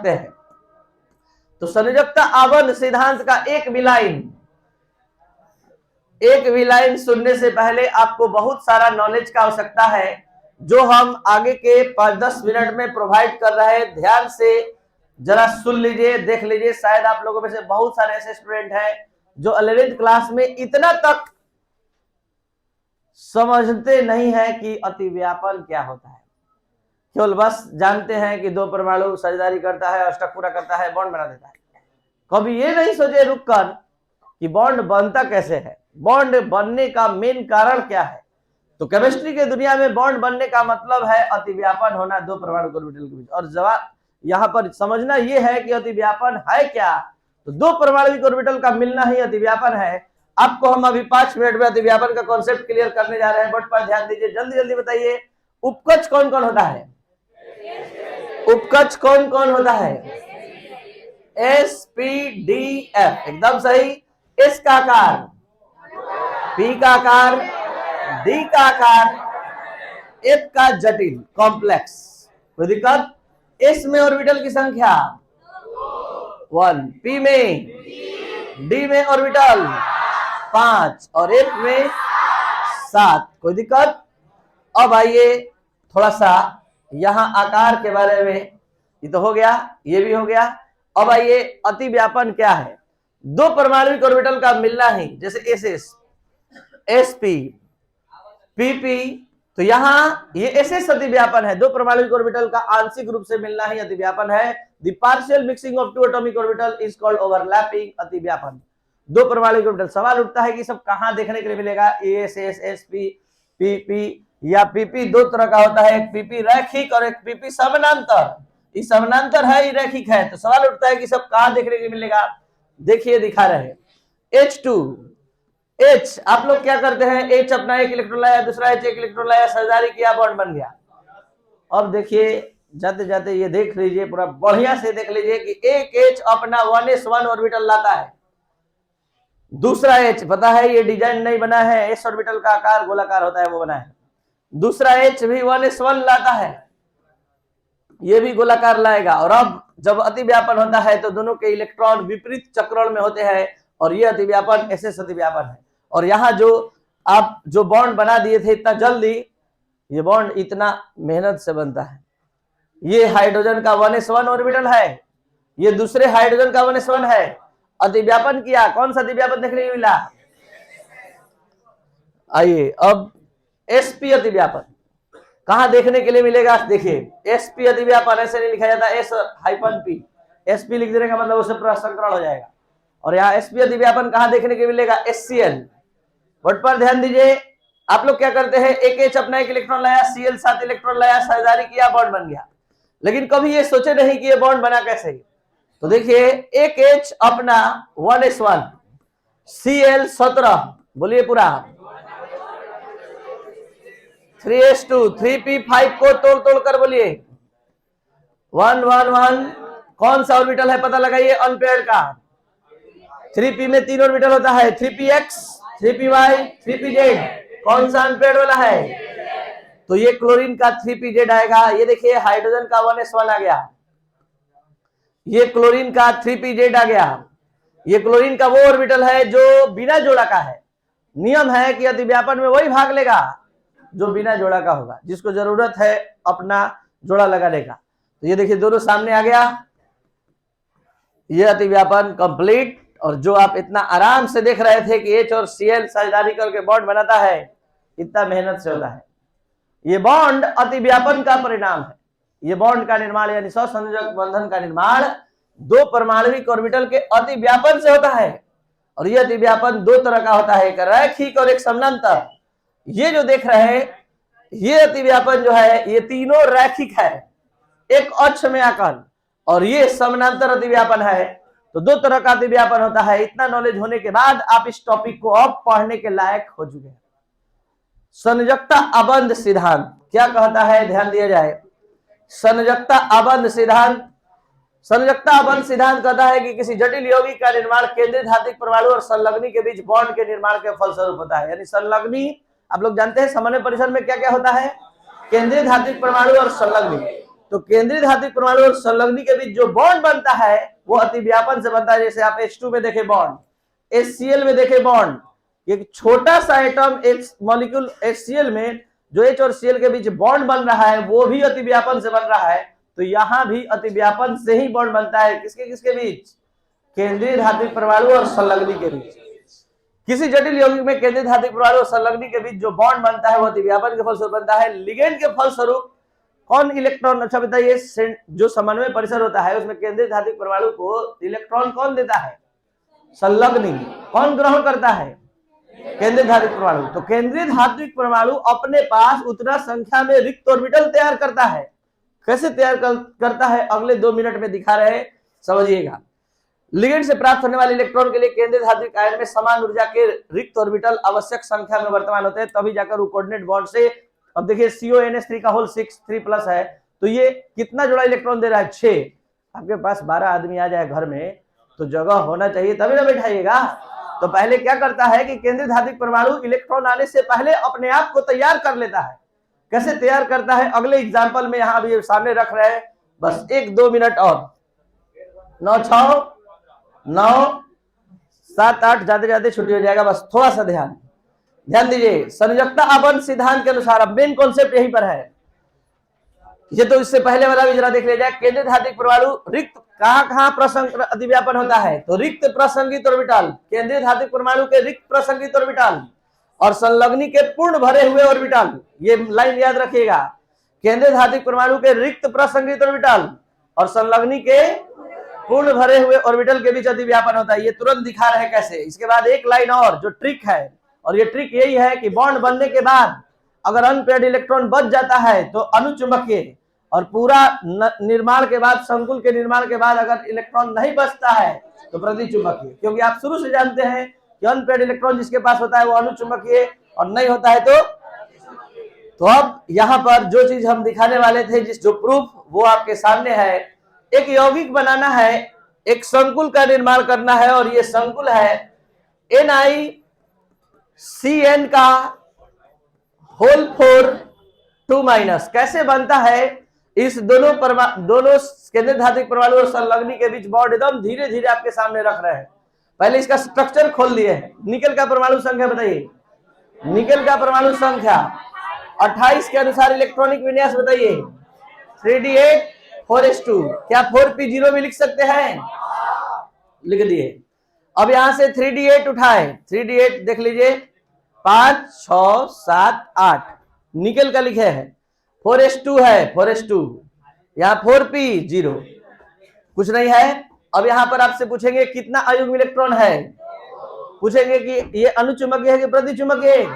हैं। तो संयोजकता आबंध सिद्धांत का एक भी लाइन सुनने से पहले आपको बहुत सारा नॉलेज का आवश्यकता है, जो हम आगे के 5-10 मिनट में प्रोवाइड कर रहे हैं। ध्यान से जरा सुन लीजिए, देख लीजिए। शायद आप लोगों में से बहुत सारे ऐसे स्टूडेंट हैं जो 11th क्लास में इतना तक समझते नहीं है कि अतिव्यापन क्या होता है। केवल बस जानते हैं कि 2 परमाणु साझेदारी करता है, अष्टक पूरा करता है, बॉन्ड बना देता है। कभी ये नहीं सोचे रुककर कि बॉन्ड बनता कैसे है, बॉन्ड बनने का मेन कारण क्या है। तो केमिस्ट्री के दुनिया में बॉन्ड बनने का मतलब है अतिव्यापन होना 2 परमाणु ऑर्बिटल के बीच। और जवाब यहाँ पर समझना ये है कि अतिव्यापन है क्या। तो 2 परमाणु ऑर्बिटल का मिलना ही अतिव्यापन है। आपको हम अभी 5 मिनट में अतिव्यापन का कॉन्सेप्ट क्लियर करने जा रहे हैं। बोर्ड पर ध्यान दीजिए, जल्दी जल्दी बताइए। उपकच कौन कौन होता है? उपकच कौन कौन होता है? SPDF, एकदम सही। S का आकार, P का आकार, D का आकार, F का जटिल कॉम्प्लेक्स। कोई दिक्कत? S में ऑर्बिटल की संख्या 1, P में, D में ऑर्बिटल 5 और F में 7। कोई दिक्कत? अब आइए थोड़ा सा यहां आकार के बारे में, ये तो हो गया, ये भी हो गया। अब आइए अतिव्यापन क्या है। 2 परमाणु ऑर्बिटल का मिलना ही, जैसे SS, SP, PP, तो यहां ये SS अतिव्यापन है। 2 परमाणु ऑर्बिटल का आंशिक रूप से मिलना ही अतिव्यापन है। The partial mixing of 2 atomic orbital is called overlapping अतिव्यापन। 2 परमाणु ऑर्बिटल, सवाल उठता है कि सब कहां देखने के लिए मिलेगा? SS, SP, PP या PP 2 तरह का होता है, एक PP रैखिक और एक PP समानांतर। ये समानांतर है, ये रैखिक है। तो सवाल उठता है कि सब कहां देखने के लिए मिलेगा? देखिए दिखा रहे हैं। H2, H, आप लोग क्या करते हैं? H अपना एक इलेक्ट्रॉन लाया, दूसरा H एक इलेक्ट्रॉन लाया, साझेदारी किया, बॉन्ड बन गया। अब देखिए जाते जाते ये देख लीजिए, पूरा बढ़िया से देख लीजिए कि एक H अपना 1s1 ऑर्बिटल लाता है, दूसरा H, पता है ये डिजाइन नहीं बना है, S ऑर्बिटल का आकार गोलाकार होता है, वो बना है। दूसरा H भी 1s1 लाता है, ये भी गोलाकार लाएगा। और अब जब अतिव्यापन होता है तो दोनों के इलेक्ट्रॉन विपरीत चक्रण में होते हैं, और ये अतिव्यापन SS अतिव्यापन है। और यहाँ जो आप जो बॉन्ड बना दिए थे इतना जल्दी, ये बॉन्ड इतना मेहनत से बनता है। ये हाइड्रोजन का 1s1 ऑर्बिटल है, ये दूसरे हाइड्रोजन का 1s1 है। अतिव्यापन किया, कौन सा अतिव्यापन देखने को मिला? आइए अब SP अतिव्यापन कहां देखने के लिए मिलेगा? देखिए SP अतिव्यापन ऐसे नहीं लिखा जाता, S-P, SP लिख देने का मतलब उससे पूरा संकरण हो जाएगा। और यहाँ SP अतिव्यापन कहां देखने के लिए मिलेगा? HCl। वर्ड पर ध्यान दीजिए। आप लोग क्या करते हैं? एक H अपना एक इलेक्ट्रॉन लाया, Cl 7 इलेक्ट्रॉन लाया, साझेदारी किया, बॉन्ड बन गया। लेकिन कभी ये सोचे नहीं कि ये बॉन्ड बना कैसे। तो देखिए एक H अपना 1s1, Cl 17, बोलिए पूरा 3s2, 3p5 को तोड़ तोड़ कर बोलिए 1 1 1। कौन सा ऑर्बिटल है पता लगाइए अनपेयर्ड का। 3p में 3 ऑर्बिटल होता है, 3px, 3py, 3pz। कौन सा अनपेयर्ड वाला है? तो ये क्लोरीन का 3pz आएगा। ये देखिए हाइड्रोजन का 1s1 आ गया, ये क्लोरीन का 3pz आ गया। ये क्लोरीन का वो ऑर्बिटल है जो बिना जोड़ा का है। नियम है कि अतिव्यापन में वही भाग लेगा जो बिना जोड़ा का होगा, जिसको जरूरत है अपना जोड़ा लगाने का। तो ये देखिए दोनों सामने आ गया, ये अतिव्यापन कंप्लीट। और जो आप इतना आराम से देख रहे थे कि H और Cl साझेदारी करके बॉन्ड बनाता है, इतना मेहनत से होता है। ये बॉन्ड अतिव्यापन का परिणाम है। ये बॉन्ड का निर्माण यानी सहसंयोजक बंधन का निर्माण 2 परमाणविक ऑर्बिटल के अतिव्यापन से होता है। और ये अतिव्यापन 2 तरह का होता है, एक रैखिक और एक समानांतर। ये जो देख रहे हैं ये अतिव्यापन जो है, ये तीनों रैखिक है, एक अक्ष में आकर, और ये समानांतर अतिव्यापन है। तो 2 तरह का अतिव्यापन होता है। इतना नॉलेज होने के बाद आप इस टॉपिक को अब पढ़ने के लायक हो चुके हैं। संयोजकता आबंध सिद्धांत क्या कहता है? ध्यान दिया जाए। संयोजकता आबंध सिद्धांत, संयोजकता आबंध सिद्धांत कहता है कि किसी जटिल यौगिक का निर्माण केंद्रीय धात्विक परमाणु और संलग्नी के बीच बॉन्ड के निर्माण के फलस्वरूप होता है। यानी संलग्नी, आप लोग जानते हैं सामान्य परिसर में क्या क्या होता है? केंद्रीय धात्विक परमाणु और संलग्नी। तो केंद्रीय धात्विक परमाणु और संलग्नी के बीच जो बॉन्ड बनता है वो अतिव्यापन से बनता है। जैसे आप H2 में देखे बॉन्ड, HCl में देखे बॉन्ड, एक छोटा सा एटम एक मॉलिक्यूल HCl में जो H और Cl के बीच बॉन्ड बन रहा है वो भी अतिव्यापन से बन रहा है। तो यहां भी अतिव्यापन से ही बॉन्ड बनता है। किसके किसके बीच? केंद्रीय धात्विक परमाणु और संलग्नी के बीच। किसी जटिल यौगिक में केंद्रीय धात्विक परमाणु और संलग्नी के बीच जो बॉन्ड बनता है वो अतिव्यापन के फलस्वरूप बनता है। लिगेंड के फलस्वरूप कौन इलेक्ट्रॉन, अच्छा बताइए, जो समन्वय परिसर होता है उसमें केंद्रीय धात्विक परमाणु को इलेक्ट्रॉन कौन देता है? संलग्नी। कौन ग्रहण करता है? केंद्रीय धात्विक परमाणु। तो केंद्रीय धात्विक परमाणु अपने पास उतना संख्या में रिक्त ऑर्बिटल तैयार करता है। कैसे तैयार करता है अगले 2 मिनट में दिखा रहे हैं, समझिएगा। लिगेंड से प्राप्त होने वाले इलेक्ट्रॉन के लिए केंद्रीय धात्विक आयन में समान ऊर्जा के रिक्त ऑर्बिटल आवश्यक संख्या में वर्तमान होते हैं, तभी जाकर वो कोऑर्डिनेट बॉन्ड से, अब देखिए CONH3 का होल 6 3+ है, तो ये कितना जोड़ा इलेक्ट्रॉन दे रहा है? 6। आपके पास 12 आदमी आ जाए घर में तो जगह होना चाहिए तभी ना बैठाइएगा। तो पहले क्या करता है कि केंद्रीय धात्विक परमाणु इलेक्ट्रॉन आने से पहले अपने आप को तैयार कर लेता है। कैसे तैयार करता है अगले एग्जाम्पल में यहां अभी सामने रख रहे हैं। बस 1-2 मिनट और। 9-6 9 7 8 जाते जाते छुट्टी हो जाएगा। बस थोड़ा सा ध्यान दीजिए। संयोजकता आबंध सिद्धांत के अनुसार अब मेन कॉन्सेप्ट यहीं पर है। ये तो इससे पहले वाला भी जरा देख लिया जाए। केंद्रीय धात्विक परमाणु रिक्त कहां प्रसंग अतिव्यापन होता है? तो रिक्त प्रसंगित ऑर्बिटल, केंद्रीय धात्विक परमाणु के रिक्त प्रसंगित ऑर्बिटल और संलग्नी के पूर्ण भरे हुए ऑर्बिटल। ये लाइन याद रखिएगा। केंद्रीय धात्विक परमाणु के रिक्त प्रसंगित ऑर्बिटल और संलग्नी के पूर्ण भरे हुए ऑर्बिटल के बीच अतिव्यापन होता है। ये तुरंत दिखा रहे हैं कैसे। इसके बाद एक लाइन और जो ट्रिक है, और ये ट्रिक यही है कि बॉन्ड बनने के बाद अगर अनपेयर्ड इलेक्ट्रॉन बच जाता है तो अनुचुंबकीय, और पूरा निर्माण के बाद, संकुल के निर्माण के बाद अगर इलेक्ट्रॉन नहीं बचता है तो प्रतिचुंबकीय। क्योंकि आप शुरू से जानते हैं कि अनपेयर्ड इलेक्ट्रॉन जिसके पास होता है वो अनुचुंबकीय और नहीं होता है तो अब यहाँ पर जो चीज हम दिखाने वाले थे, जो प्रूफ, वो आपके सामने है। एक यौगिक बनाना है, एक संकुल का निर्माण करना है, और ये संकुल है NiCN का होल 4 2-। कैसे बनता है? इस दोनों केंद्रीय धात्विक परमाणु और संलग्नी के बीच बॉन्ड एकदम धीरे धीरे आपके सामने रख रहे हैं। पहले इसका स्ट्रक्चर खोल दिए हैं। निकेल का परमाणु संख्या बताइए। निकेल का परमाणु संख्या 28 के अनुसार इलेक्ट्रॉनिक विन्यास बताइए। 3d8 4s2। क्या 4p0 भी लिख सकते हैं? लिख दिए। अब यहां से 3d8 उठाए। 3d8 देख लीजिए, 5 6 7 8 निकेल का लिखे हैं। 4s2 है, 4s2। यहाँ 4p0 कुछ नहीं है। अब यहाँ पर आपसे पूछेंगे कितना अयुग्म इलेक्ट्रॉन है? पूछेंगे कि ये अनुचुंबकीय है कि प्रतिचुंबकीय?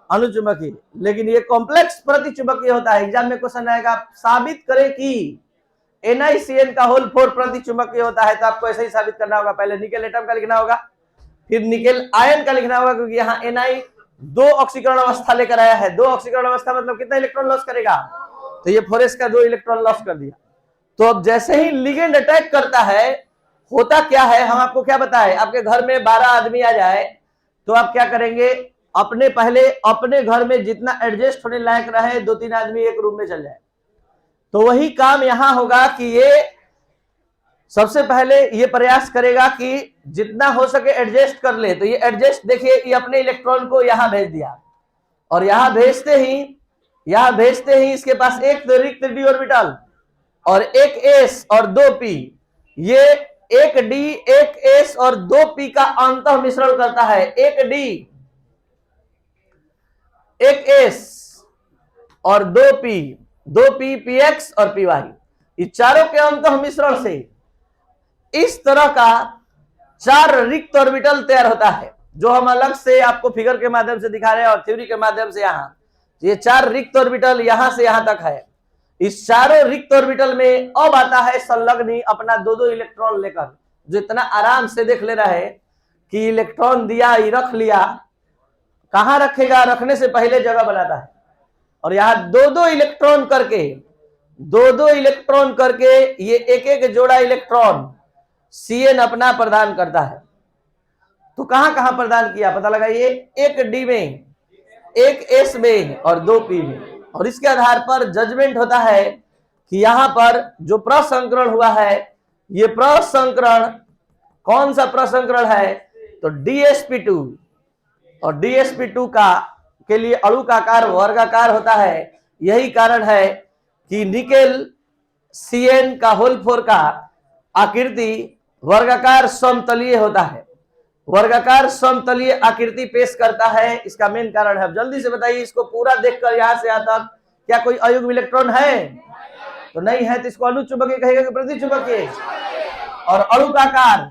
अनुचुंबकीय। लेकिन ये कॉम्प्लेक्स प्रतिचुंबकीय होता है। एग्जाम में क्वेश्चन आएगा, साबित करें कि NiCN का होल 4 प्रतिचुंबकीय होता है। तो आपको ऐसे ही साबित करना होगा। पहले निकेल एटम का लिखना होगा, फिर निकेल आयन का लिखना होगा, क्योंकि यहाँ Ni 2 ऑक्सीकरण अवस्था लेकर आया है। 2 ऑक्सीकरण अवस्था मतलब कितना इलेक्ट्रॉन लॉस करेगा? तो ये 4s का 2 इलेक्ट्रॉन लॉस कर दिया। तो अब जैसे ही लिगेंड अटैक करता है, होता क्या है, हम आपको क्या बताएं। आपके घर में 12 आदमी आ जाए तो आप क्या करेंगे? अपने घर में जितना एडजस्ट होने लायक रहे, 2-3 आदमी एक रूम में चल जाए। तो वही काम यहां होगा कि ये सबसे पहले ये प्रयास करेगा कि जितना हो सके एडजस्ट कर ले। तो ये एडजस्ट देखिए, ये अपने इलेक्ट्रॉन को यहां भेज दिया, और यहां भेजते ही इसके पास एक रिक्त डी ऑर्बिटल और एक s और 2p। ये एक d एक s और 2p का अंतः मिश्रण करता है। एक d एक s और 2p px और py, ये चारों के अंतः मिश्रण से इस तरह का 4 रिक्त ऑर्बिटल तैयार होता है, जो हम अलग से आपको फिगर के माध्यम से दिखा रहे हैं और थ्योरी के माध्यम से। यहाँ ये 4 रिक्त ऑर्बिटल यहां से यहां तक है। इस चारों रिक्त ऑर्बिटल में अब आता है संलग्नी अपना 2-2 इलेक्ट्रॉन लेकर, जो इतना आराम से देख ले रहा है कि इलेक्ट्रॉन दिया, रख लिया। कहां रखेगा? रखने से पहले जगह बनाता है, और यहां 2-2 इलेक्ट्रॉन करके ये एक जोड़ा इलेक्ट्रॉन CN अपना प्रदान करता है। तो कहां कहां प्रदान किया पता लगाइए। एक D में, एक S में और 2p में। और इसके आधार पर जजमेंट होता है कि यहां पर जो प्रसंकरण हुआ है, ये प्रसंकरण कौन सा प्रसंकरण है, तो DsP2, और DsP2 का के लिए अणु का आकार वर्गाकार होता है। यही कारण है कि निकेल Cn का होल 4 का आकृति वर्गाकार समतलीय होता है, वर्गाकार समतलीय आकृति पेश करता है। इसका मेन कारण है। अब जल्दी से बताइए, इसको पूरा देखकर यहां से यहां तक क्या कोई अयुग्म इलेक्ट्रॉन है? तो नहीं है, तो इसको अनुचुंबकीय कहेगा कि प्रतिचुंबकीय? और अणु का आकार